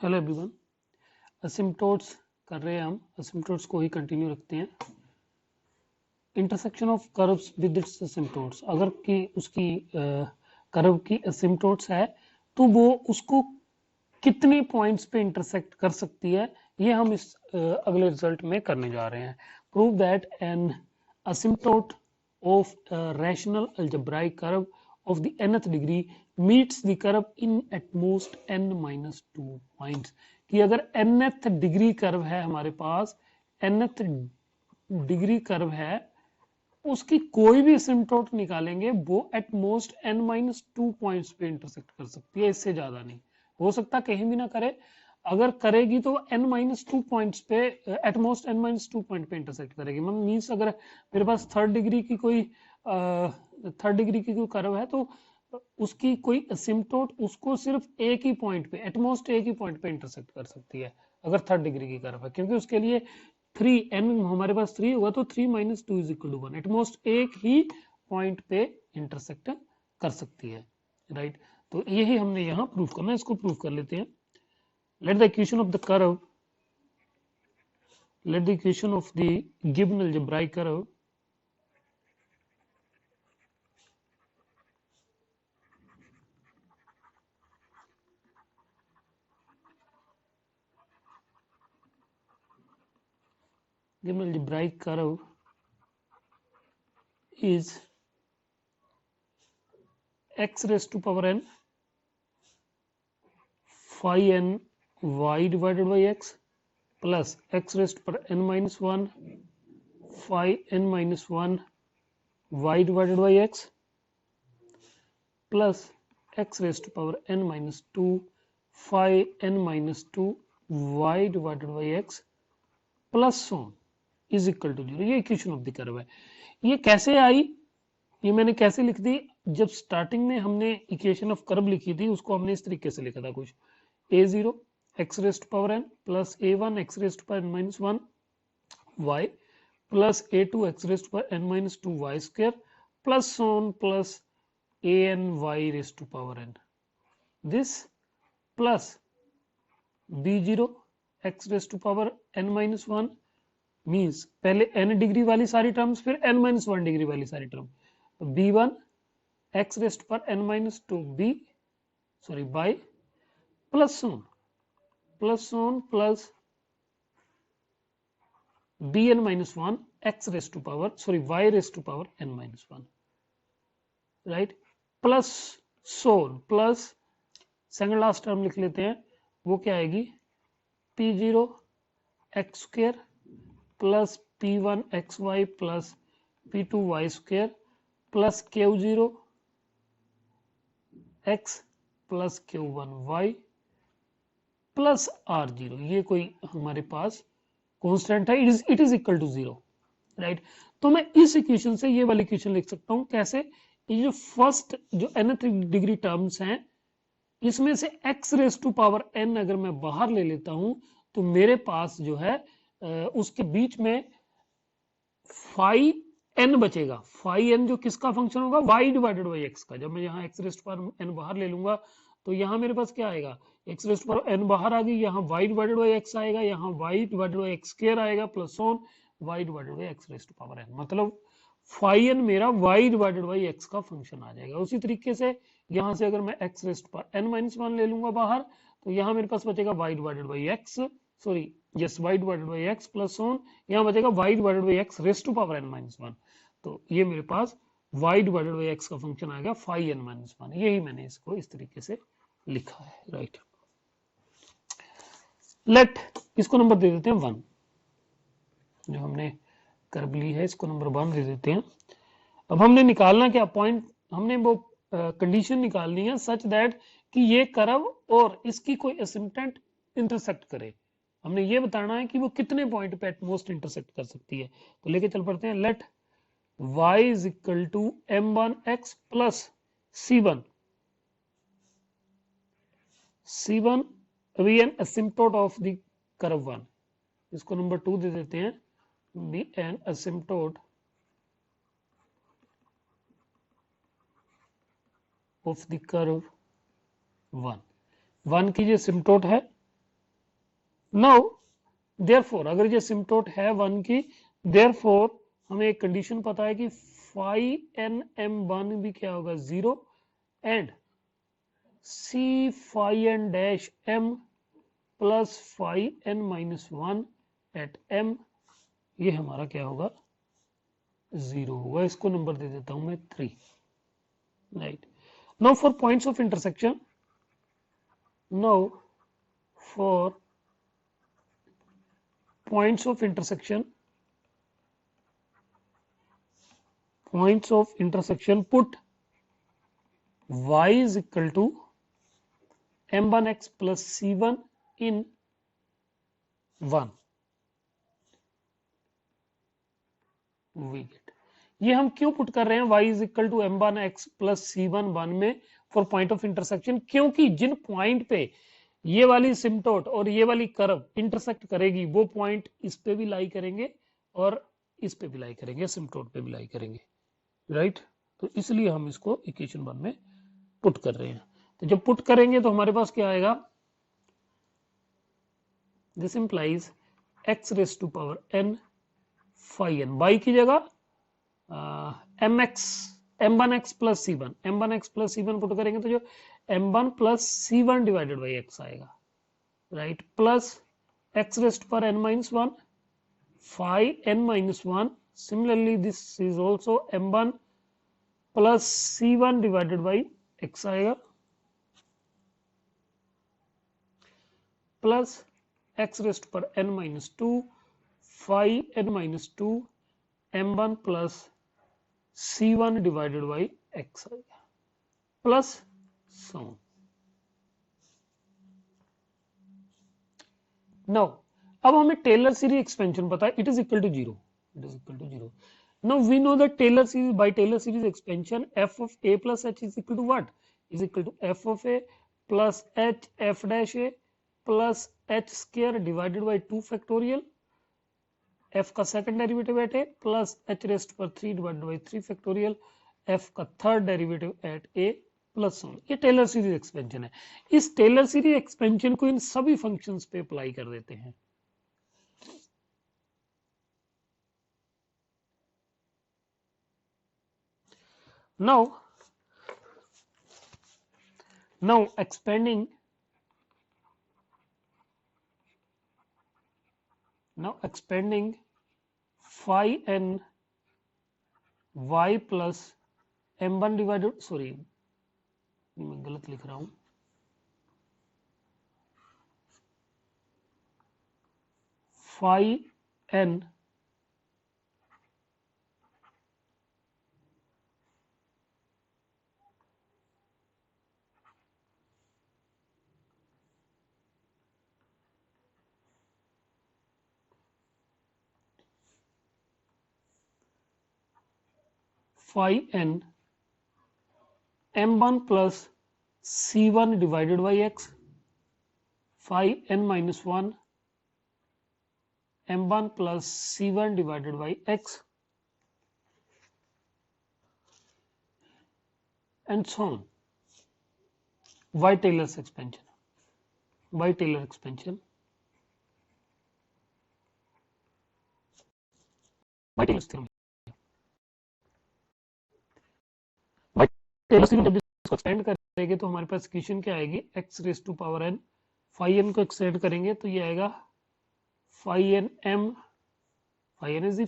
Hello everyone, असिम्प्टोट्स कर रहे हैं हम। असिम्प्टोट्स को ही कंटिन्यू रखते हैं। Intersection of curves with its asymptotes, अगर कि उसकी कर्व की असिम्प्टोट्स है तो वो उसको कितने पॉइंट्स पे इंटरसेक्ट कर सकती है, ये हम इस अगले रिजल्ट में करने जा रहे हैं। Prove that an asymptote of a rational algebraic curve of the nth degree meets the curve in at most n minus 2 points। कि अगर nth डिग्री कर्व है हमारे पास, nth डिग्री कर्व है, उसकी कोई भी सिम्टोट निकालेंगे वो at most n minus 2 points पे इंटरसेक्ट कर सकती है, इससे ज्यादा नहीं हो सकता, कहीं भी ना करे। अगर करेगी तो n माइनस 2 पॉइंट्स पे, at most n minus 2 point पे इंटरसेक्ट करेगी। मतलब मीन्स अगर मेरे पास थर्ड डिग्री की कोई कर्व है तो उसकी कोई असिम्प्टोट उसको सिर्फ एक ही पॉइंट पे, एटमोस्ट एक ही पॉइंट पे इंटरसेक्ट कर सकती है अगर थर्ड डिग्री की कर्व है, क्योंकि उसके लिए 3 n हमारे पास 3 होगा तो 3 minus 2 is equal to 1, at most एक ही पॉइंट पे इंटरसेक्ट कर सकती है, राइट। तो यही हमने यहाँ प्रूफ करना है, इसको प्रूफ कर लेते हैं। let the equation of the curve let the equation of the given algebraic curve is x raised to power n phi n y divided by x plus x raised to power n minus 1 phi n minus 1 y divided by x plus x raised to power n minus 2 phi n minus 2 y divided by x plus so is equal to 0। ये equation of the curve है। ये कैसे आई, ये मैंने कैसे लिख दी, जब starting में हमने इक्वेशन ऑफ कर्व लिखी थी उसको हमने इस तरीके से लिखा था कुछ, a0 x raised to power n plus a1 x raised to power n minus 1 y plus a2 x raised to power n minus 2 y square plus so on plus an y raised to power n, this plus b0 x raised to power n minus 1 means पहले n degree वाली सारी terms फिर n minus 1 degree वाली सारी term, तो b1 x raised पर n minus 2 b sorry by plus so on plus bn minus 1 x raised to power sorry y raised to power n minus 1, right, plus so on plus second last term लिख लेते हैं, वो क्या आएगी p0 x square plus p1 xy plus p2 y square plus q0 x plus q1 y plus r0। ये कोई हमारे पास कांस्टेंट है, it is equal to 0, right. तो मैं इस इक्वेशन से ये वाली इक्वेशन लिख सकता हूं कैसे, ये जो फर्स्ट जो nth डिग्री टर्म्स हैं इसमें से x raise to power n अगर मैं बाहर ले लेता हूं तो मेरे पास जो है उसके बीच में फाई n बचेगा। फाई n जो किसका फंक्शन होगा, y डिवाइडेड बाई x का। जब मैं यहाँ x रेस्ट पर n बाहर ले लूंगा तो यहाँ मेरे पास क्या आएगा, x रेस्ट पर n बाहर आ गई, यहाँ y डिवाइडेड बाई x आएगा, यहाँ y divided by x square आएगा plus on y divided by x raised power n, मतलब फाई n मेरा y डिवाइडेड बाई x का फंक्शन आ जाएगा। उसी तरीके से यहाँ से अगर मैं x रेस्ट पर n माइनस 1 ले लूंगा बाहर तो यहाँ मेरे पास बचेगा y divided by x sorry yes y divided by x plus on यहाँ बचेगा y divided by x raised to power n minus 1, तो ये मेरे पास y डिवाइडेड बाई x का फंक्शन आएगा फाई n माइनस 1। यही मैंने इसको इस तरीके से लिखा है, राइट। लेट इसको नंबर दे देते हैं 1, जो हमने कर्व ली है इसको नंबर 1 दे देते हैं। अब हमने निकालना क्या पॉइंट, हमने वो कंडीशन निकालनी है सच दैट कि ये कर्व और इसकी कोई असिम्प्टेंट इंटरसेक्ट करे। हमने ये बताना है कि वो कितने पॉइंट पे एटमोस्ट इंटरसेक्ट कर सकती है। तो लेके चल पड़ते हैं, let y is equal to m1x plus c1 अभी an asymptote of the curve 1, इसको नंबर 2 दे देते हैं, be an asymptote of the curve 1 की जो सिम्प्टोट है नाउ देयरफॉर अगर ये सिम्टोट है 1 की, देयरफॉर हमें एक कंडीशन पता है कि फाई एन एम वन भी क्या होगा 0 and C phi N dash M plus phi N minus one at M, ये हमारा क्या होगा 0 होगा। इसको नंबर दे देता हूं मैं 3, right. Now for points of intersection, now for points of intersection, put y is equal to m1x plus c1 in 1, we get, ये हम क्यों पुट कर रहे हैं y is equal to m1x plus c1 1 में फॉर पॉइंट ऑफ इंटरसेक्शन, क्योंकि जिन point पे ये वाली सिम्टोट और ये वाली कर्व इंटरसेक्ट करेगी वो पॉइंट इस पे भी लाई करेंगे और इस पे भी लाई करेंगे, सिम्टोट पे भी लाई करेंगे, राइट। तो इसलिए हम इसको इक्वेशन 1 में पुट कर रहे हैं। तो जब पुट करेंगे तो हमारे पास क्या आएगा, this implies x raise to power n phi n, by की जगह m1x plus c1, m1x plus c1 put करेंगे तो जो m1 plus c1 divided by x आएगा, राइट, प्लस x रेस्ट पर n minus one phi n minus one, similarly this is also m1 plus c1 divided by x आएगा, plus x raised पर n minus two phi n minus two m1 plus c1 divided by x आएगा, plus so on. Now अब हमें Taylor series expansion पता है, it is equal to zero, it is equal to zero. Now we know that Taylor series, by Taylor series expansion f of a plus h is equal to what, is equal to f of a plus h f dash a plus h square divided by 2 factorial, f का second derivative eight a plus h rest पर 3 divided by 3 factorial f का third derivative eight a plus one. ये Taylor series expansion है। इस Taylor series expansion को इन सभी functions पे apply कर देते हैं। now expanding phi n y plus m1 divided, sorry मैं गलत लिख रहा हूं, phi n phi n m1 plus c1 divided by x, phi n minus 1 m1 plus c1 divided by x, and so on, by Taylor's expansion, by Taylor expansion, by Taylor's theorem, by Taylor's theorem जब इसको extend करेंगे तो हमारे पास equation क्या आएगी, x raise to power n, phi n को extend करेंगे तो ये आएगा phi n m, phi n is the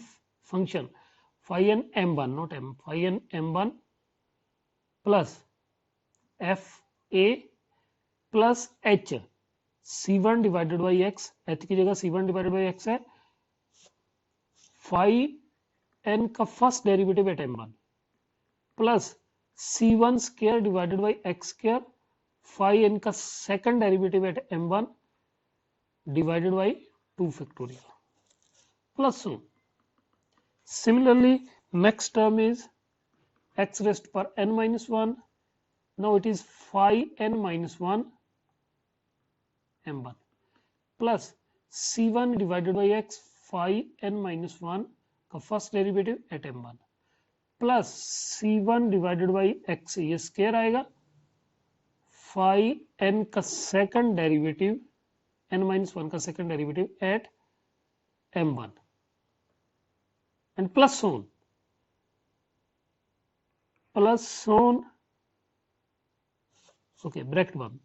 function, phi n m1 not m, phi n m1 plus f a plus h c1 divided by x, h की जगह c1 divided by x है, phi n का first derivative at m1 plus c1 square divided by x square, phi n का second derivative at m1 divided by 2 factorial plus so. Similarly, next term is x raised to power n minus 1. Now it is phi n minus 1 m1 plus c1 divided by x, phi n minus 1 का first derivative at m1 plus c1 divided by x, ये square आएगा, phi n का second derivative n minus 1 का second derivative at m1 and plus on okay bracket 1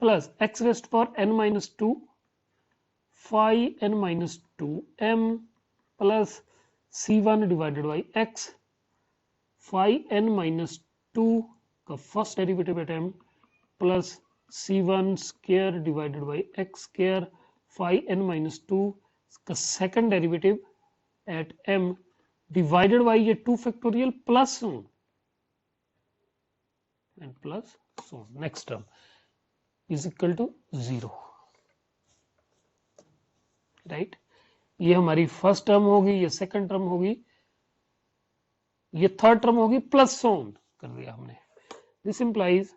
plus x raised to power n minus 2 phi n minus 2 m plus c1 divided by x phi n minus 2 का first derivative eight m plus c1 square divided by x square phi n minus 2 का second derivative eight m divided by ये 2 factorial plus on and plus so next term is equal to 0 right ये हमारी first term होगी, ये second term होगी, ये third term होगी, plus on कर दिया हमने. दिस इंप्लाइज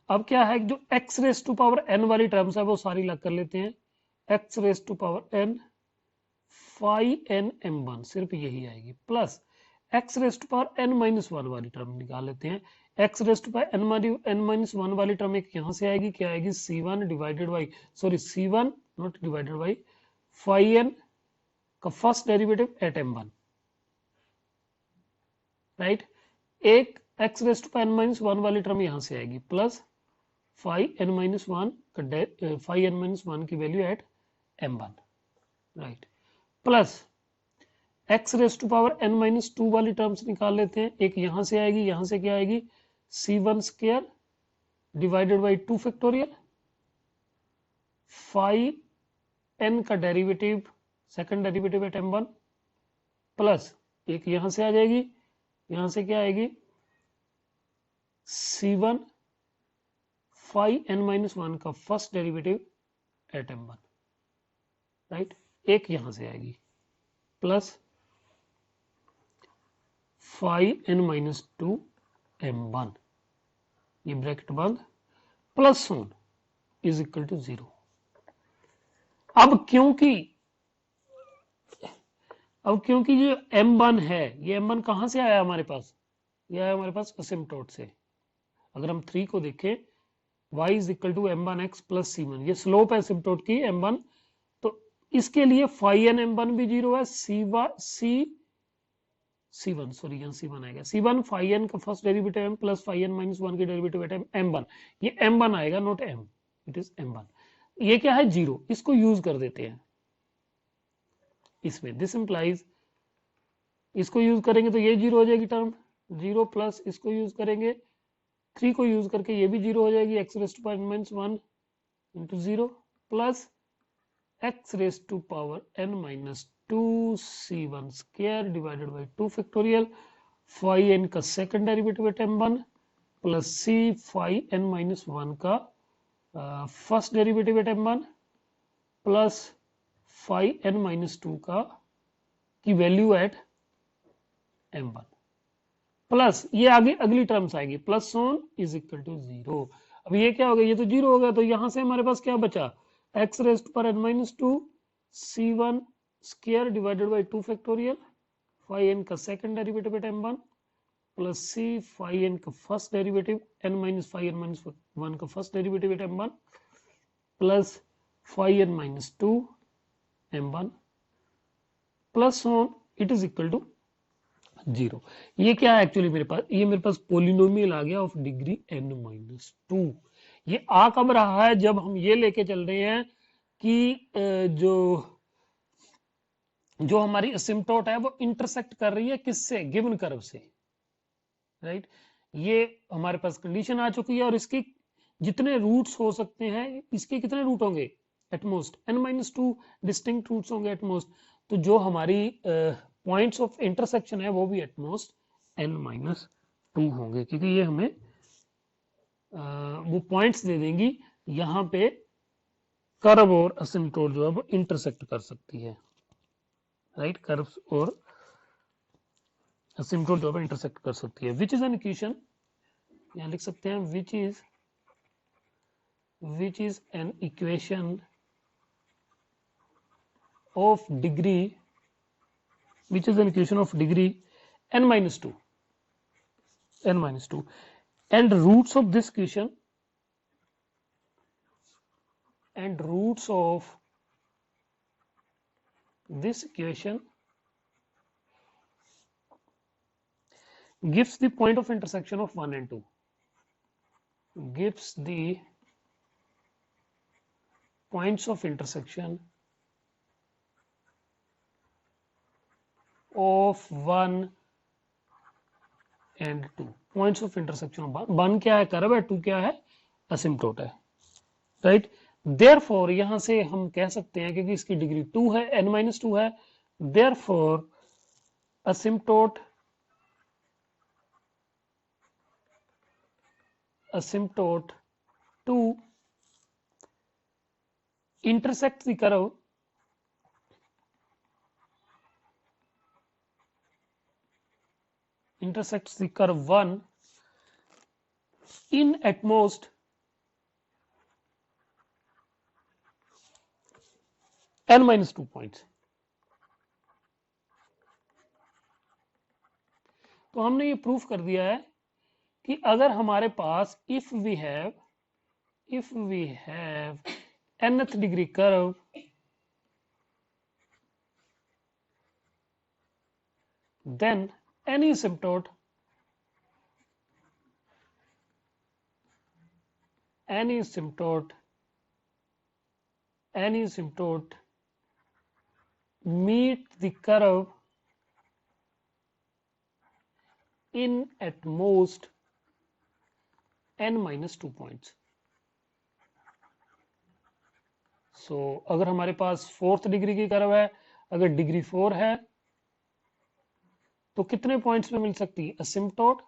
अब क्या है जो x raise to power n वाली टर्म्स है वो सारी लग कर लेते हैं. x raise to power n phi n m1 सिर्फ यही आएगी plus x raise to power n minus 1 वाली टर्म निकाल लेते हैं. x raise to power n minus 1 वाली टर्म एक यहां से आएगी, क्या आएगी c1 divided by c1 not divided by phi n का first derivative at m1 right. एक x raise to power n minus 1 वाली टर्म यहां से आएगी प्लस phi n माइनस 1 का phi n माइनस 1 की value at m1 right plus x raise to power n minus 2 वाली terms निकाल लेते हैं. एक यहां से आएगी, यहां से क्या आएगी c1 square divided by 2 factorial phi n का derivative second derivative at m1 plus एक यहां से आ जाएगी, यहां से क्या आएगी c1 phi n माइनस 1 का first derivative at m1 right. एक यहां से आएगी plus phi n minus 2 m1 ये ब्रैकेट बंद plus on is equal to 0. अब क्योंकि ये m1 है, ये m1 कहां से आया हमारे पास, ये आया हमारे पास असिम्पटोट से. अगर हम 3 को देखें y is equal to m1x plus c1, ये स्लोप है असिम्पटोट की m1, तो इसके लिए phi n m1 भी 0 है, c1 सॉरी यहाँ c1 आएगा, c1 phi n का first derivative m plus phi n minus 1 की डेरिवेटिव एट m1, ये m1 आएगा not m, it is m1. ये क्या है 0, इसको यूज कर देते हैं इसमें. दिस इंप्लाइज इसको यूज करेंगे तो ये 0 हो जाएगी टर्म 0 प्लस इसको यूज करेंगे 3 को यूज करके ये भी 0 हो जाएगी x raise to power minus 1 into 0 plus x raise to power n minus 2 c1 square divided by 2 factorial phi n का second derivative at m1 plus c phi n minus 1 का first derivative at m1 plus phi n minus 2 का की value at m1 plus ये आगे अगली terms आएगी plus on is equal to 0. अब ये क्या हो गया, ये तो 0 हो गया, तो यहां से हमारे पास क्या बचा x raise to power n minus 2 c1 square divided by 2 factorial phi n का second derivative at m1 plus c phi n का first derivative n minus phi n minus 1 का first derivative at m1 plus phi n minus 2 m1 plus on it is equal to 0. ये क्या है actually मेरे पास, ये मेरे पास polynomial आ गया of degree n minus 2. ये आ कब रहा है, जब हम ये लेके चल रहे हैं कि जो हमारी असिम्पटोट है वो इंटरसेक्ट कर रही है किससे, गिवन कर्व से राइट. ये हमारे पास कंडीशन आ चुकी है और इसके जितने रूट्स हो सकते हैं, इसके कितने रूट होंगे at most n minus 2 distinct roots होंगे एटमोस्ट. तो जो हमारी पॉइंट्स ऑफ इंटरसेक्शन है वो भी एटमोस्ट n माइनस 2 होंगे, क्योंकि ये हमें वो पॉइंट्स दे देंगी यहाँ पे कर्व और असिम्पटोट जो है वो इंटरसेक्ट कर सकती है राइट. कर्व्स और असिम्पटोट जो है इंटरसेक्ट कर सकती है. विच इज एन इक्वेशन, यहाँ लिख सकते हैं which is an equation of degree, which is an equation of degree n minus 2 and roots of this equation and roots of this equation gives the point of intersection of 1 and 2, gives the points of intersection of 1 and 2, points of intersection of 1 क्या है curve है, 2 क्या है असिम्प्टोट है, right. Therefore यहां से हम कह सकते हैं क्योंकि इसकी डिग्री 2 है, n-2 है, therefore asymptote to intersect the curve intersects the curve 1 in at most n-2 points। तो हमने ये प्रूफ कर दिया है कि अगर हमारे पास if we have nth degree curve then any asymptote meet the curve in at most n-2 points। सो अगर हमारे पास 4th डिग्री की कर्व है, अगर डिग्री 4 है तो कितने पॉइंट्स पे मिल सकती है, asymptote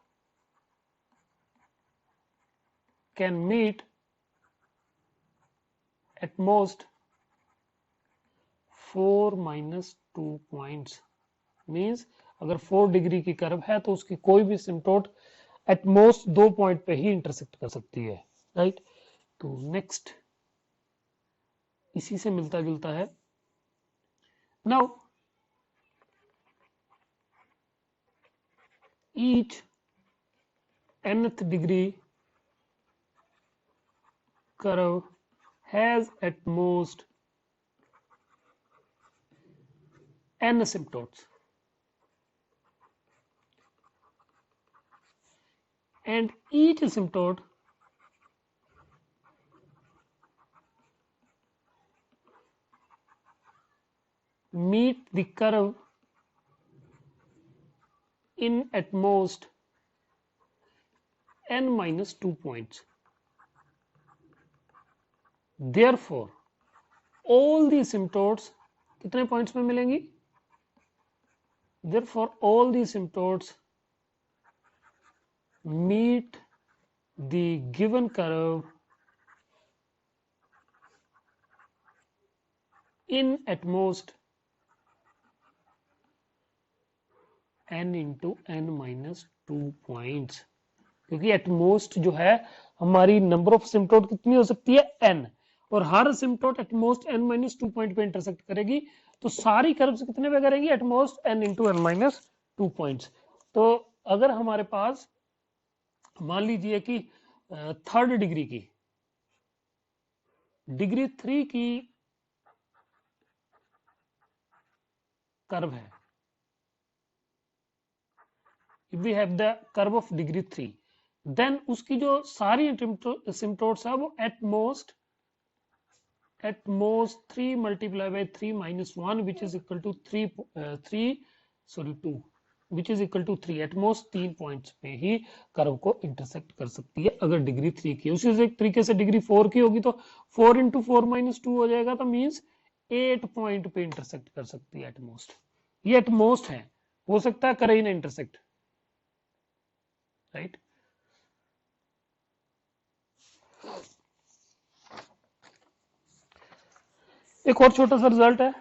can meet at most 4-2 points। Means अगर 4 डिग्री की कर्व है तो उसकी कोई भी सिम्प्टोट एट मोस्ट 2 पॉइंट पे ही इंटरसेक्ट कर सकती है, राइट। तो नेक्स्ट इसी से मिलता जुलता है। Now each nth degree curve has at most n asymptotes and each asymptote meet the curve in at most n-2 points। Therefore all the asymptotes कितने पॉइंट्स में मिलेंगी, therefore all the asymptotes meet the given curve in at most n into n-2 points। क्योंकि at most जो है हमारी number of सिम्प्टोट कितनी हो सकती है n, और हर सिम्प्टोट एट मोस्ट n-2 पॉइंट पे इंटरसेक्ट करेगी, तो सारी कर्व्स कितने पे करेंगी, at most n into n-2 points. तो अगर हमारे पास मान लीजिए कि 3rd डिग्री की डिग्री 3 की कर्व है, if we have the curve of degree 3 then उसकी जो सारी सिम्प्टोट्स है वो at most 3 multiplied by 3 minus 1 which is equal to 2 which is equal to 3, at most 3 points पे ही कर्व को इंटरसेक्ट कर सकती है अगर डिग्री 3 की। उसी से तरीके से डिग्री 4 की होगी तो 4 into 4 minus 2 हो जाएगा, तो मीन्स 8 पॉइंट पे इंटरसेक्ट कर सकती है एट मोस्ट। ये एट मोस्ट है, हो सकता है करे ही ना इंटरसेक्ट, राइट। एक और छोटा सा रिजल्ट है,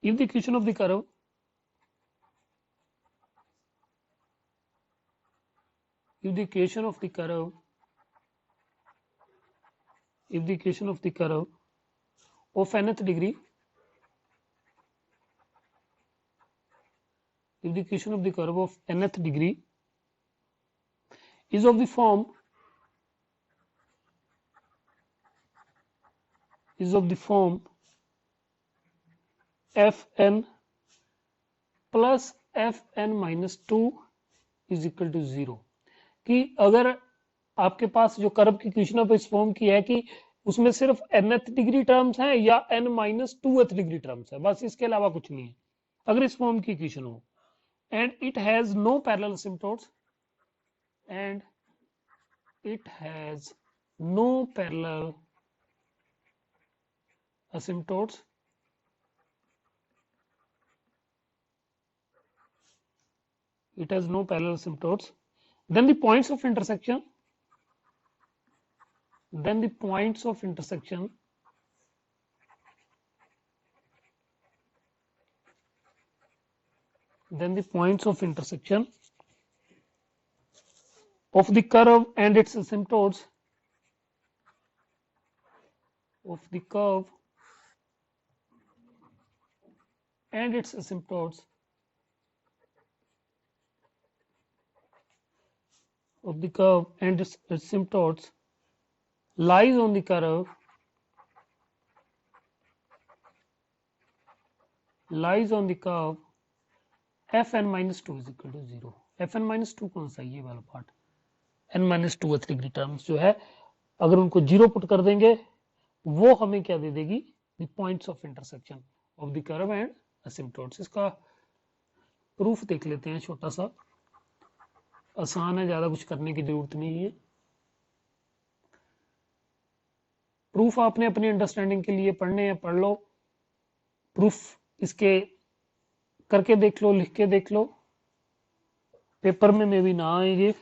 if the equation of the curve if the equation of the curve of nth degree if the equation of the curve of nth degree is of the form fn plus fn minus 2 is equal to 0, कि अगर आपके पास जो curve की equation of इस form की है कि उसमें सिर्फ nth डिग्री टर्म्स हैं या n minus 2th degree terms है, बस इसके अलावा कुछ नहीं है, अगर इस फॉर्म की इक्वेशन हो, and it has no parallel asymptotes and it has no parallel asymptotes, then the points of intersection of the curve and its asymptotes lies on the curve fn minus 2 is equal to 0. fn minus 2 कौन सा, ये वाला part, n minus 2th degree terms जो है, अगर उनको 0 put कर देंगे वो हमें क्या दे देगी, the points of intersection of the curve and asymptotes. इसका प्रूफ देख लेते हैं, छोटा सा आसान है, ज्यादा कुछ करने की जरूरत नहीं है। प्रूफ आपने अपनी अंडरस्टैंडिंग के लिए पढ़ने हैं, पढ़ लो, प्रूफ इसके करके देख लो, लिख के देख लो, पेपर में भी ना आएंगे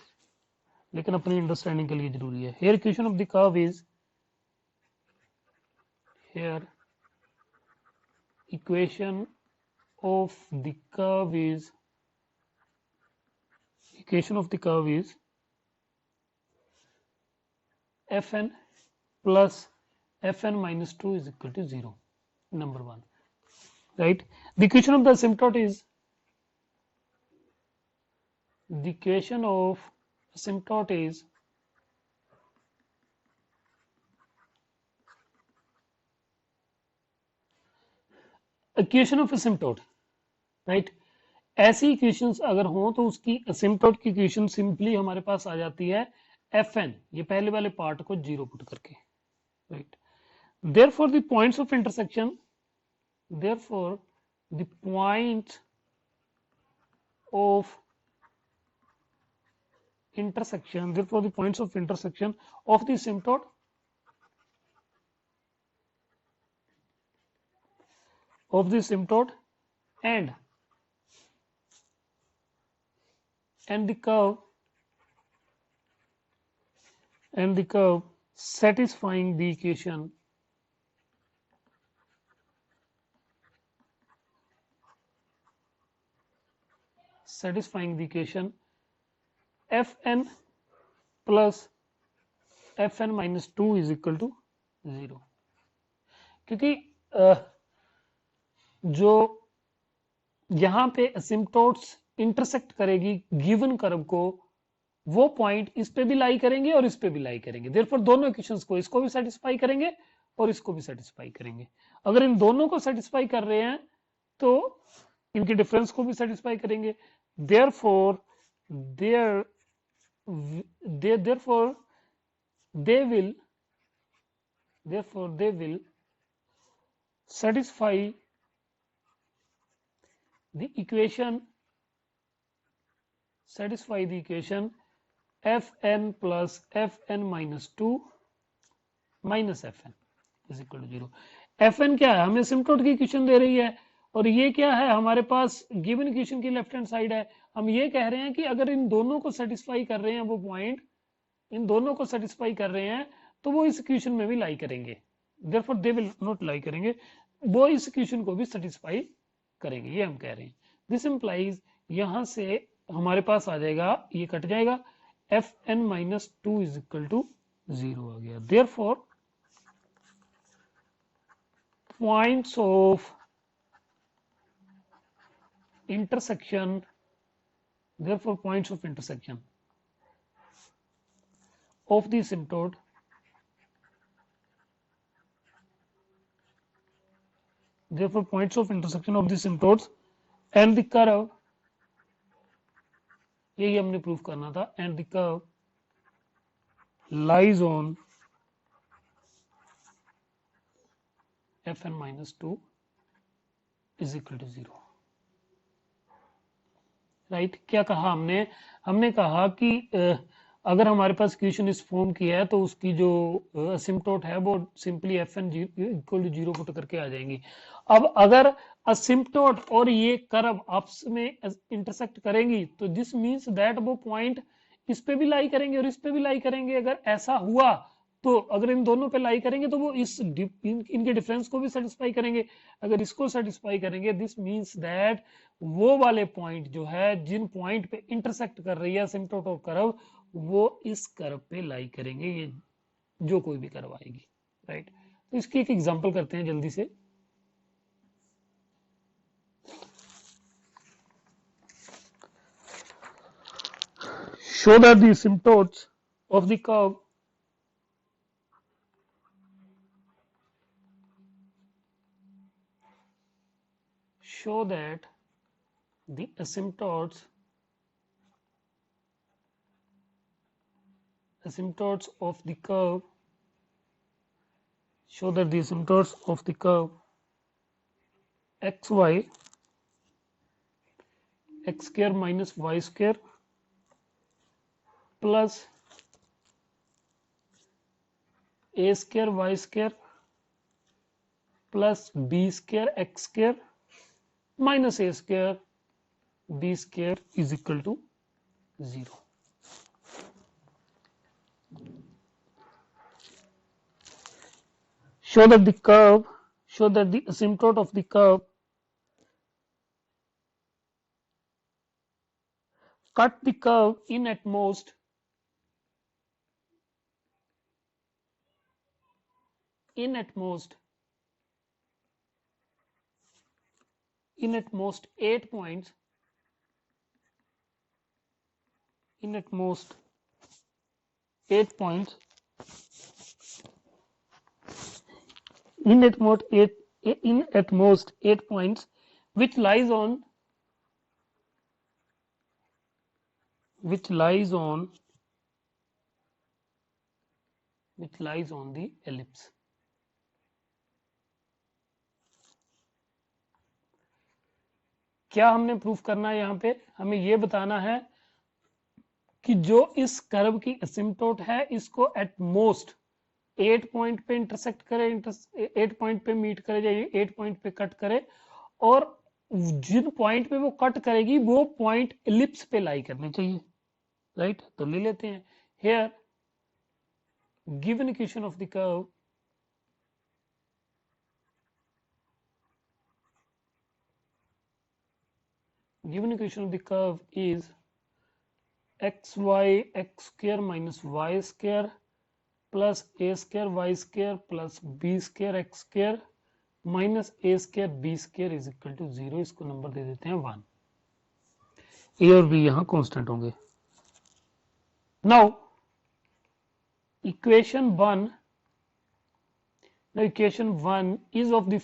लेकिन अपनी अंडरस्टैंडिंग के लिए जरूरी है। Here equation of the curve is fn plus fn minus 2 is equal to 0, number 1, right? The equation of the asymptote is equation of asymptote right. ऐसी इक्वेशंस अगर हो तो उसकी असिम्प्टोट की इक्वेशन सिंपली हमारे पास आ जाती है fn, ये पहले वाले पार्ट को 0 पुट करके, right. therefore the points of intersection of the asymptote and the curve satisfying the equation fn plus fn minus 2 is equal to 0, क्योंकि जो यहां पे असिम्प्टोट्स इंटरसेक्ट करेगी गिवन कर्व को, वो पॉइंट इस पे भी लाई करेंगे और इस पे भी लाई करेंगे, देयरफॉर दोनों इक्वेशंस को, इसको भी सेटिस्फाई करेंगे और इसको भी सेटिस्फाई करेंगे। अगर इन दोनों को सेटिस्फाई कर रहे हैं तो इनके डिफरेंस को भी सेटिस्फाई करेंगे, therefore they will satisfy the equation fn plus fn minus 2 minus fn is equal to 0। fn क्या है, हमें सिम्प्टोट की इक्वेशन दे रही है, और ये क्या है, हमारे पास गिवन इक्वेशन की लेफ्ट हैंड साइड है। हम ये कह रहे हैं कि अगर इन दोनों को सेटिस्फाई कर रहे हैं, वो पॉइंट इन दोनों को सेटिस्फाई कर रहे हैं, तो वो इस इक्वेशन में भी लाई करेंगे, therefore they will not लाई करेंगे, वो इस इक्वेशन को भी सेटिस्फाई करेंगे, ये हम कह रहे हैं। दिस इंप्लाइज यहां से हमारे पास आ जाएगा, ये कट जाएगा, fn minus 2 is equal to 0 आ गया। therefore points of intersection, therefore points of intersection of the asymptote therefore points of intersection of the asymptotes and the curve, यही हमने प्रूफ करना था, and the curve lies on fn minus 2 is equal to 0. Right क्या कहा हमने? हमने कहा कि अगर हमारे पास इक्वेशन इस फॉर्म की है तो उसकी जो असिम्प्टोट है वो simply f n equal to 0 put करके आ जाएंगी. अब अगर असिम्प्टोट और ये कर्व आपस में इंटरसेक्ट करेंगी तो दिस मींस दैट वो पॉइंट इस पे भी लाई करेंगे और इस पे भी लाई करेंगे. अगर ऐसा हुआ तो अगर इन दोनों पे लाई करेंगे तो वो इनके डिफरेंस को भी सेटिस्फाई करेंगे. अगर इसको सेटिस्फाई करेंगे दिस मींस दैट वो वाले पॉइंट जो है जिन पॉइंट पे इंटरसेक्ट कर रही है असिम्प्टोट और कर्व वो इस कर्व पे लाई करेंगे, ये जो कोई भी कर्व आएगी. राइट तो इसकी एक एग्जांपल करते हैं जल्दी से. Show that the asymptotes of the curve asymptotes of the curve show that the asymptotes of the curve xy x square minus y square plus a square y square plus b square x square minus a square b square is equal to 0. Show that the asymptote of the curve cut the curve in at most 8 points in at most 8 points which lies on the ellipse. क्या हमने proof करना है? यहाँ पे हमें ये बताना है कि जो इस कर्व की असिम्प्टोट है इसको एट मोस्ट 8 पॉइंट पे इंटरसेक्ट करे, 8 पॉइंट पे मीट करे या 8 पॉइंट पे कट करे, और जिन पॉइंट पे वो कट करेगी वो पॉइंट एलिप्स पे लाई करने चाहिए. राइट तो ले लेते हैं. Here given equation of the curve is xy x square minus y square plus a square y square plus b square x square minus a square b square is equal to 0. इसको number दे देते हैं 1. a और b यहाँ constant होंगे. Now equation 1 is of the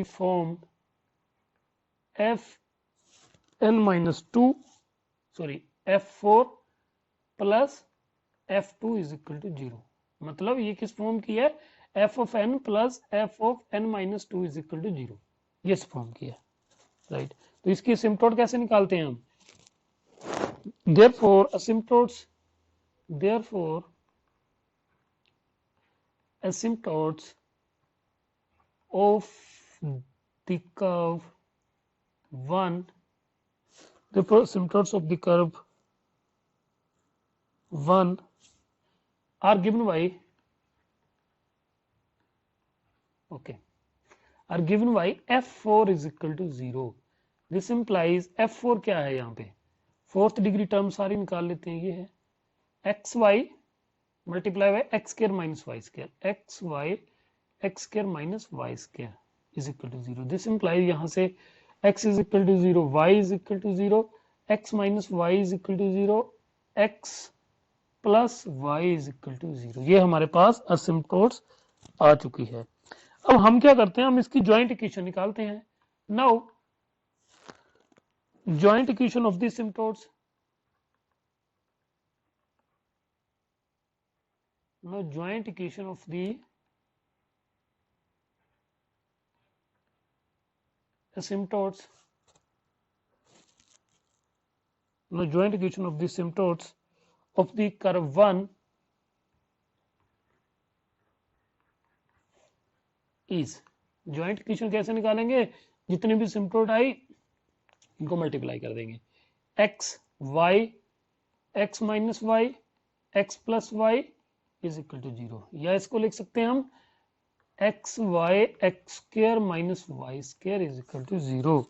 form fn minus 2 f4 plus f2 is equal to 0. मतलब ये किस फॉर्म की है? f of n plus f of n minus 2 is equal to 0. ये इस फॉर्म की है. राइट तो इसकी असिम्प्टोट कैसे निकालते हैं हम? Therefore asymptotes of the curve 1 are given by f4 is equal to 0. This implies f4 क्या है? यहाँ पे फोर्थ डिग्री टर्म सारी निकाल लेते हैं. ये है xy multiply by x square minus y square, xy x square minus y square is equal to 0। This implies यहाँ से x is equal to 0, y is equal to 0, x minus y is equal to 0, x plus y is equal to 0। ये हमारे पास असिम्प्टोट्स आ चुकी है। अब हम क्या करते हैं, हम इसकी जॉइंट इक्वेशन निकालते हैं। Now joint equation of the asymptotes, now joint equation of the asymptotes, now joint equation of the asymptotes of the curve 1 is, joint equation कैसे निकालेंगे, जितने भी asymptote आई इनको मल्टीप्लाई कर देंगे, x y x minus y x plus y is equal to 0, या इसको लिख सकते हैं हम x y x square minus y square is equal to 0,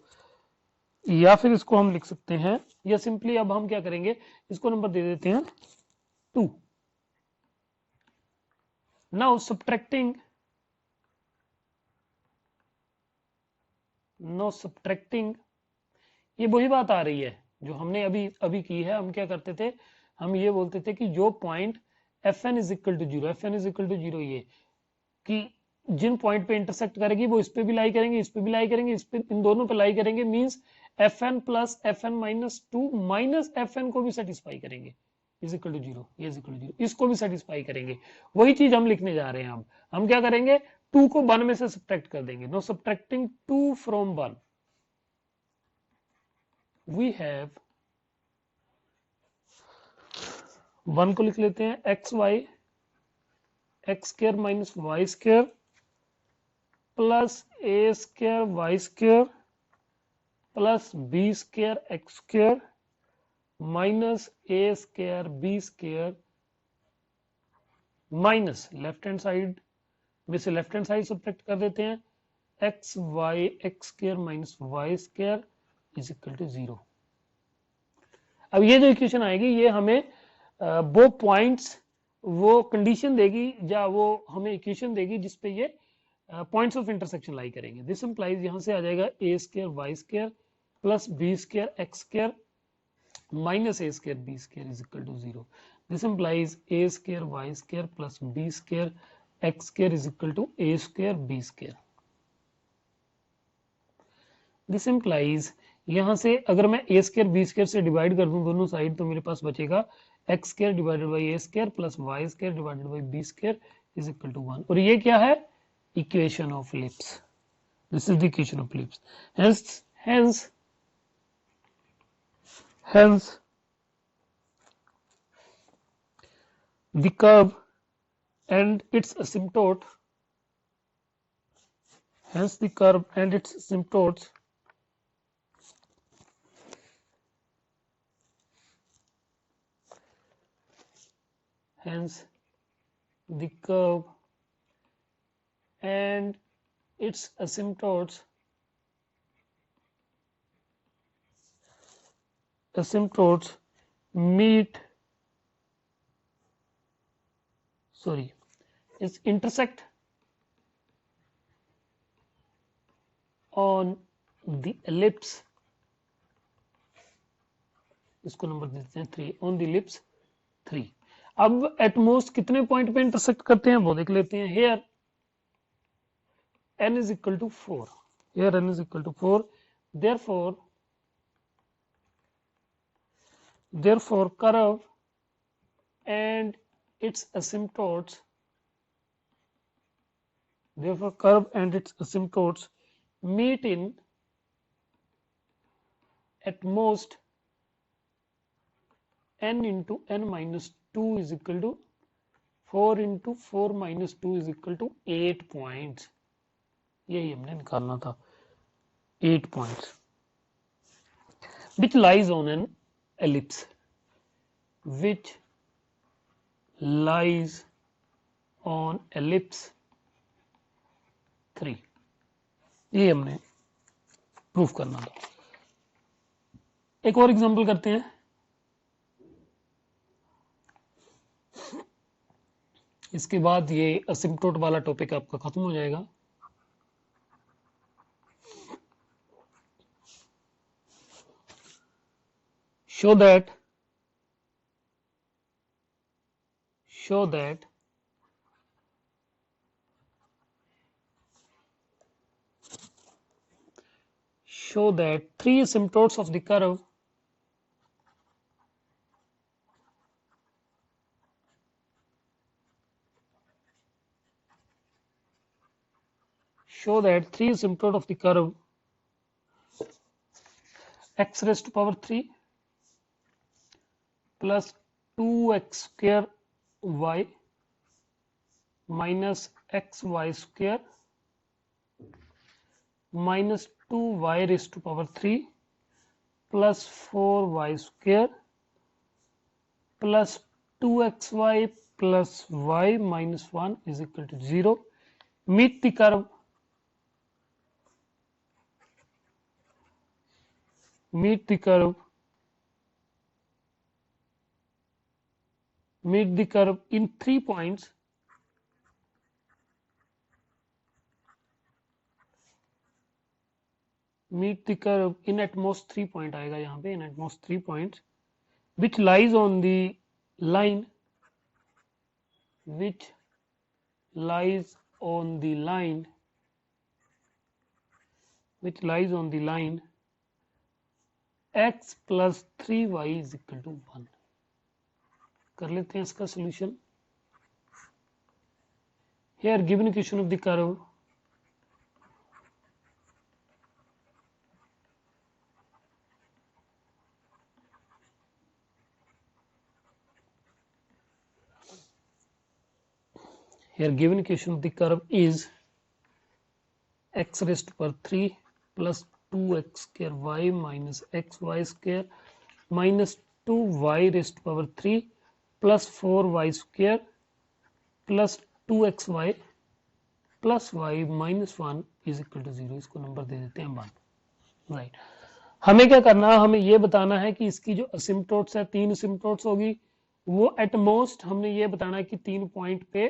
या फिर इसको हम लिख सकते हैं, या सिंपली अब हम क्या करेंगे, इसको नंबर दे देते हैं 2। नाउ सब्ट्रैक्टिंग, नो सब्ट्रैक्टिंग, ये वही बात आ रही है जो हमने अभी की है। हम क्या करते थे, हम ये बोलते थे कि जो point fn is equal to 0, fn is equal to 0, ये कि जिन पॉइंट पे इंटरसेक्ट करेगी वो इस पे भी लाई करेंगे, इस पे भी लाई करेंगे, इस पे, इन दोनों पे लाई करेंगे, means fn plus fn minus 2 minus fn को भी सेटिस्फाई करेंगे, इज इक्वल टू 0, ये इज इक्वल टू 0, इसको भी सेटिस्फाई करेंगे। वही चीज हम लिखने जा रहे हैं। हम क्या करेंगे, 2 को 1 में से सब्ट्रैक्ट कर देंगे। Now subtracting 2 from 1, we have 1 को लिख लेते हैं x y x square minus y square plus a square y square plus b square x square minus a square b square minus left hand side में से left hand side subtract कर देते हैं, x y x square minus y square is equal to 0। अब ये जो equation आएगी ये हमें वो पॉइंट्स, वो कंडीशन देगी या वो हमें इक्वेशन देगी जिसपे ये पॉइंट्स ऑफ इंटरसेक्शन लाई करेंगे। दिस इंप्लाइज यहां से आ जाएगा a square y square plus b square x square minus a square b square is equal to 0। This implies a square y square plus b square x square is equal to a square b square. This implies यहां से अगर मैं a square b square से divide कर दूं दोनों side, तो मेरे पास बचेगा x square divided by a square plus y square divided by b square is equal to 1। और ये क्या है, equation of ellipse. This is the equation of ellipse. hence the curve and its asymptote, hence the curve and its asymptotes hence the curve and its asymptotes meet, is intersect on the ellipse, इसको number देते हैं 3, on the ellipse 3। अब at most कितने point पे intersect करते हैं वो देख लेते हैं। Here n is equal to 4, here n is equal to 4, therefore curve and its asymptotes meet in at most n into n minus 2 is equal to 4 into 4 minus 2 is equal to 8 points। यही हमने निकालना था, 8 points which lies on an ellipse, which lies on ellipse 3। ये हमने proof करना था। एक और एग्जांपल करते हैं। इसके बाद ये असिम्प्टोट वाला टॉपिक आपका खत्म हो जाएगा। show that three asymptotes of the curve of the curve x raised to power 3 plus 2x square y minus xy square minus 2y raised to power 3 plus 4y square plus 2xy plus y minus 1 is equal to 0. Meet the curve in 3 points in at most 3 point आएगा यहाँ पे in at most 3 points which lies on the line x plus 3y is equal to 1. कर लेते हैं इसका solution. Here given equation of the curve is x raised to power 3 plus 2x square y minus xy square minus 2y raised to power 3 plus 4y square plus 2xy plus y minus 1 is equal to 0. इसको number दे देते हैं 1. Right, हमें क्या करना है, हमें ये बताना है कि इसकी जो असिम्पटोट्स है 3 असिम्पटोट्स होगी वो एट मोस्ट हमने ये बताना है कि 3 पॉइंट पे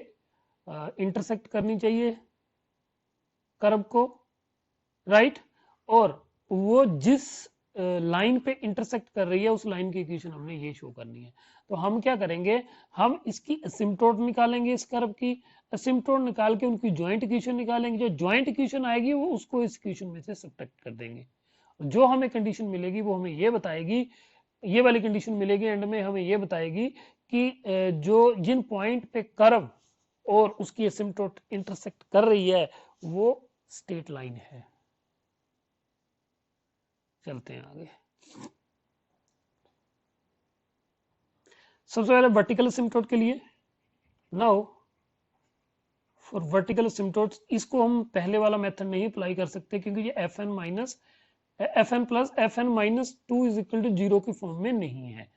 इंटरसेक्ट करनी चाहिए कर्व को. राइट, और वो जिस लाइन पे इंटरसेक्ट कर रही है उस लाइन की इक्वेशन हमने ये शो करनी है. तो हम क्या करेंगे, हम इसकी असिम्पटोट निकालेंगे, इस कर्व की असिम्पटोट निकाल के उनकी ज्वाइंट इक्वेशन निकालेंगे. जो ज्वाइंट इक्वेशन आएगी वो उसको इस इक्वेशन में से सब्ट्रैक्ट कर देंगे. जो हमें कंडीशन मिलेगी वो हमें ये बताएगी, ये वाली कंडीशन मिलेगी एंड में हमें ये बताएगी कि जो जिन पॉइंट पे कर्व और उसकी असिम्पटोट इंटरसेक्ट कर रही है वो स्ट्रेट लाइन है. चलते हैं आगे. सबसे पहले वर्टिकल असिम्पटोट के लिए. नाउ फॉर वर्टिकल असिम्पटोट्स इसको हम पहले वाला मेथड नहीं अप्लाई कर सकते क्योंकि ये fn plus fn minus 2 is equal to 0 की फॉर्म में नहीं है.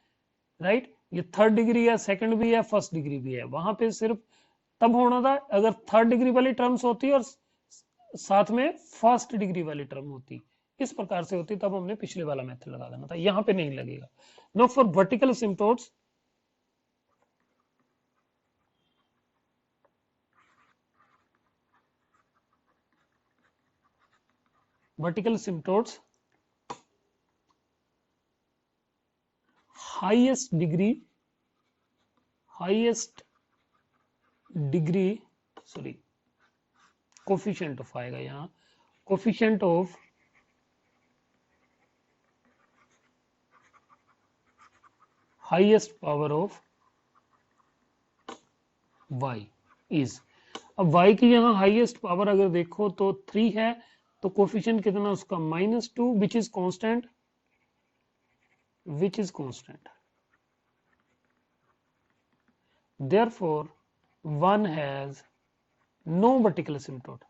राइट, ये थर्ड डिग्री है, सेकंड भी है, फर्स्ट डिग्री भी है. वहां पे सिर्फ तब होना था अगर थर्ड डिग्री वाली टर्म्स होती और साथ में फर्स्ट डिग्री वाली टर्म होती, इस प्रकार से होती, तब हमने पिछले वाला मेथड लगा देना था. यहां पे नहीं लगेगा. Now for vertical asymptotes highest degree coefficient of आएगा यहाँ, coefficient of highest power of y is. अब y की यहाँ हाईएस्ट पावर अगर देखो तो 3 है, तो कोफिशिएंट कितना उसका -2 which is constant. Therefore 1 has no vertical asymptote.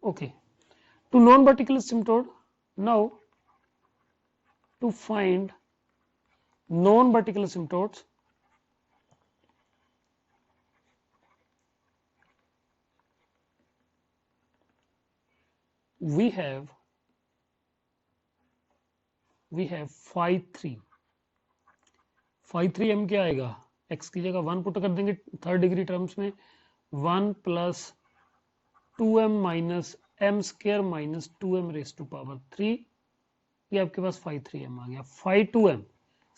Okay, to non-vertical asymptote. Now to find non-vertical asymptotes, we have phi 3. Five three m क्या आएगा, x की जगह 1 पुट कर देंगे थर्ड डिग्री टर्म्स में, 1 plus 2m minus m square minus 2m raise to power 3, ये आपके पास 5 3m आ गया। 5 2m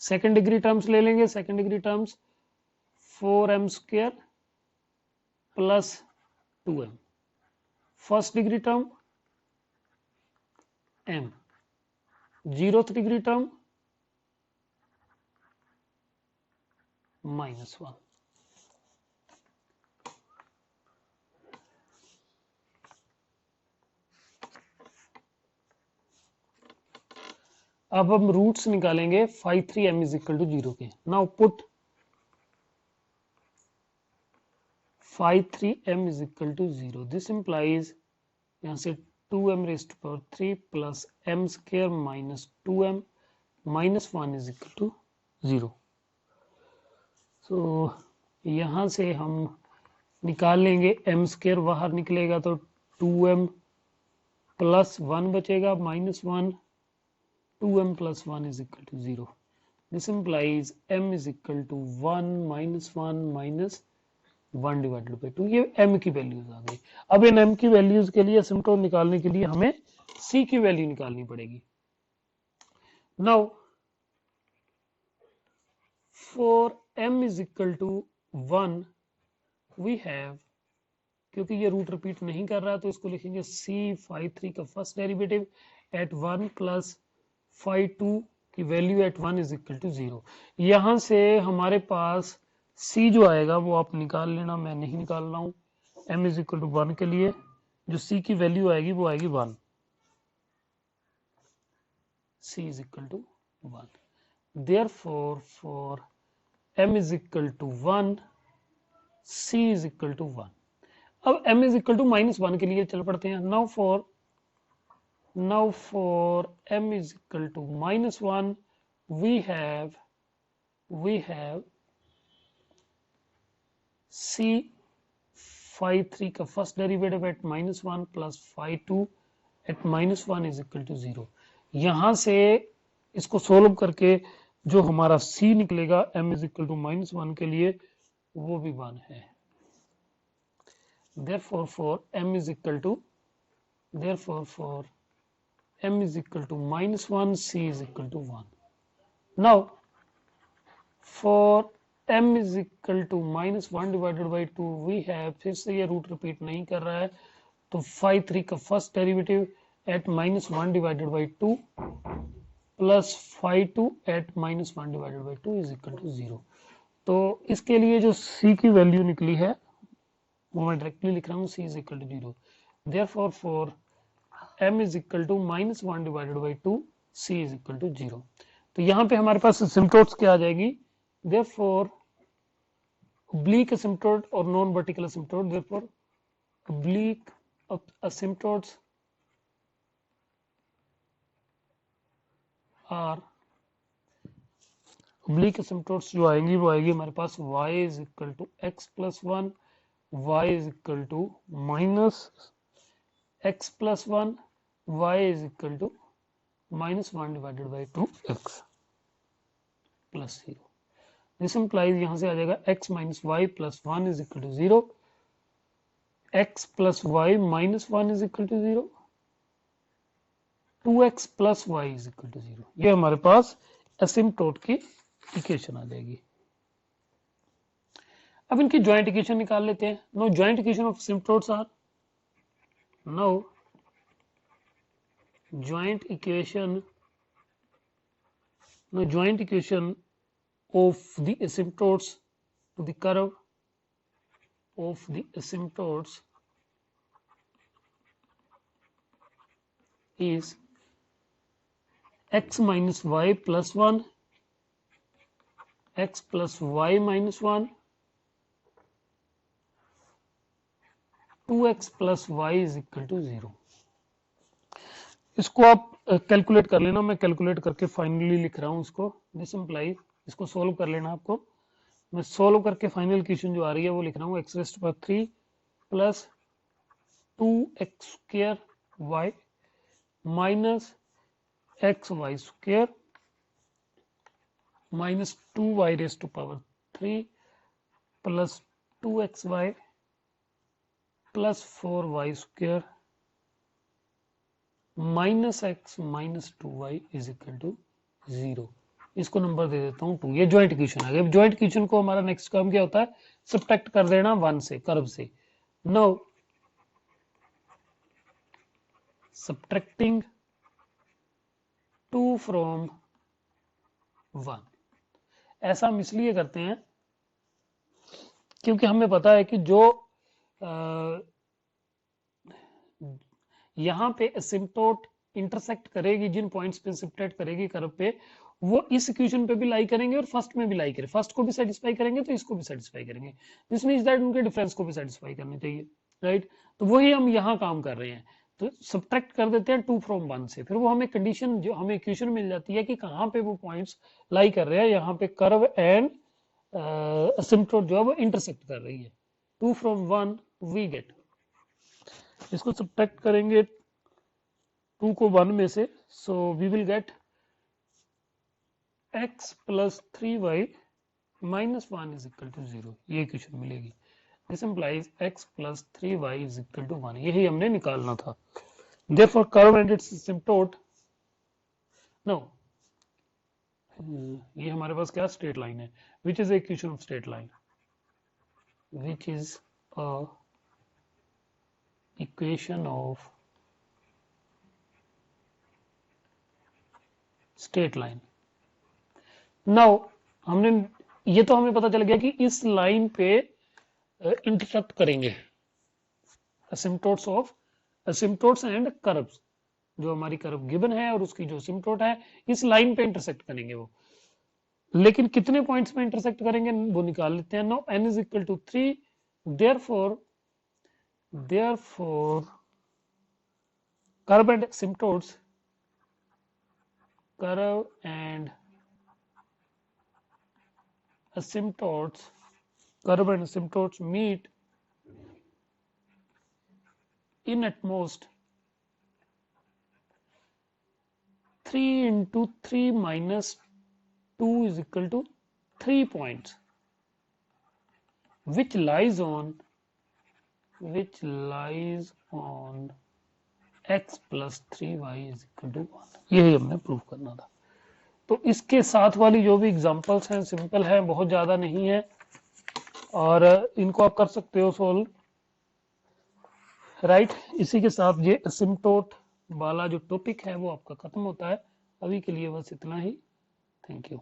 सेकेंड डिग्री टर्म्स ले लेंगे, second degree terms 4m square plus 2m, first degree term m, zeroth degree term -1। अब हम roots निकालेंगे 5 3m is equal to 0 के। Now put 5 3m is equal to 0, this implies यहां से 2m raised power 3 plus m square minus 2m minus 1 is equal to 0। तो यहां से हम निकाल लेंगे m स्क्र, बाहर निकलेगा तो 2m प्लस 1 बचेगा minus 1, 2m plus 1 is equal to 0. This implies m is equal to 1 minus 1 minus 1 divided by 2। ये m की वैल्यूज आ गई। अब इन m की वैल्यूज के लिए असिम्प्टोट निकालने के लिए हमें c की वैल्यू निकालनी पड़ेगी। Now for m is equal to 1 we have, क्योंकि ये रूट रिपीट नहीं कर रहा तो इसको लिखेंगे c 5 3 का फर्स्ट डेरिवेटिव एट 1 प्लस 5 2 की value at 1 is equal to 0। यहां से हमारे पास c जो आएगा वो आप निकाल लेना, मैं नहीं निकाल रहा हूं। m इज इक्वल टू 1 के लिए जो c की वैल्यू आएगी वो आएगी 1, c is equal to 1। Therefore for m is equal to 1 c is equal to 1। अब m इज इक्वल टू -1 के लिए चल पड़ते हैं। Now for m is equal to -1 we have c 5 3 का first derivative at -1 plus 5 2 at -1 is equal to 0। यहां से इसको सोल्व करके जो हमारा c निकलेगा m इज इक्वल टू -1 के लिए वो भी 1 है। therefore for m is equal to m is equal to -1, c is equal to 1. Now for m is equal to -1 divided by 2 we have, फिर से ये रूट रिपीट नहीं कर रहा है तो 5 3 का first derivative at -1 divided by 2 plus 5 2 at -1 divided by 2 is equal to 0। तो इसके लिए जो c की वैल्यू निकली है वो मैं डायरेक्टली लिख रहा हूँ, c is equal to 0। Therefore for m is equal to -1 divided by 2, c is equal to 0। तो यहां पे हमारे पास असिम्प्टोट्स क्या आ जाएगी, therefore oblique asymptote और non vertical asymptote, therefore oblique asymptotes are oblique asymptotes जो आएंगी वो आएगी हमारे पास y is equal to x plus 1, y is equal to minus x plus 1, y is equal to -1 divided by 2x plus 0। This implies यहां से आ जाएगा x minus y plus 1 is equal to 0, x plus y minus 1 is equal to 0, 2x plus y is equal to 0। ये हमारे पास asymptote की equation आ जाएगी। अब इनकी ज्वाइंट इक्वेशन निकाल लेते हैं। No joint equation of asymptotes are, no joint equation of the asymptotes to the curve of the asymptotes is x minus y plus 1, x plus y minus 1, 2x plus y is equal to 0। इसको आप calculate कर लेना, मैं calculate करके finally लिख रहा हूं इसको। दिस इंप्लाइज इसको सोल्व कर लेना आपको, मैं सोल्व करके फाइनल इक्वेशन जो आ रही है वो लिख रहा हूँ एक्स रेस्ट पर 3 plus 2x square y minus x y square minus 2y raise to power 3 plus 2xy plus 4y square minus x minus 2y is equal to 0। इसको नंबर दे देता हूं 2। ये ज्वाइंट इक्वेशन आ गया। ज्वाइंट इक्वेशन को हमारा next काम क्या होता है, सब्ट्रैक्ट कर देना 1 से, कर्व से। नाउ सब्ट्रैक्टिंग 2 फ्रॉम 1, ऐसा हम इसलिए करते हैं क्योंकि हमें पता है कि जो यहां पे एसिम्पटोट इंटरसेक्ट करेगी, जिन पॉइंट्स पे सब्ट्रैक्ट करेगी कर्व पे, वो इस इक्वेशन पे भी लाई करेंगे और फर्स्ट में भी लाई करेंगे। फर्स्ट को भी सेटिस्फाई करेंगे तो इसको भी सेटिस्फाई करेंगे। दिस मींस दैट उनके डिफरेंस को भी सेटिस्फाई करने चाहिए, राइट। तो वही हम यहाँ काम कर रहे हैं। तो सब्ट्रैक्ट कर देते हैं 2 फ्रॉम 1 से, फिर वो हमें कंडीशन, जो हमें इक्वेशन मिल जाती है कि कहाँ पे वो पॉइंट्स लाई कर रहे हैं। यहाँ पे कर्व एंड एसिम्पटोट जो है वो इंटरसेक्ट कर रही है। 2 फ्रॉम 1 वी गेट, इसको सब्ट्रैक्ट करेंगे 2 को 1 में से, so we will get x plus 3y minus 1 is equal to 0। ये इक्वेशन मिलेगी। This implies x plus 3y is equal to 1। यही हमने निकालना था। Therefore curve and its asymptote, no, ये हमारे पास क्या स्ट्रेट लाइन है, which is a equation of straight line, which is a equation of straight line. Now हमने, ये तो हमें पता चल गया कि इस लाइन पे इंटरसेक्ट करेंगे एसिम्पटोट्स ऑफ एसिम्पटोट्स एंड कर्व्स, जो हमारी कर्व गिवन है और उसकी जो एसिम्पटोट है इस लाइन पे इंटरसेक्ट करेंगे वो। लेकिन कितने पॉइंट्स पे इंटरसेक्ट करेंगे वो निकाल लेते हैं। Now n is equal to 3, therefore curve and asymptotes, curve and asymptotes meet in at most 3 into 3 minus 2 is equal to 3 points, which lies on x plus 3y is equal to 1। यही हमने prove करना था। तो इसके साथ वाली जो भी एग्जांपल्स हैं सिंपल है, बहुत ज्यादा नहीं है, और इनको आप कर सकते हो सोल्व, राइट। इसी के साथ ये एसिम्पटोट वाला जो टॉपिक है वो आपका खत्म होता है। अभी के लिए बस इतना ही। Thank you.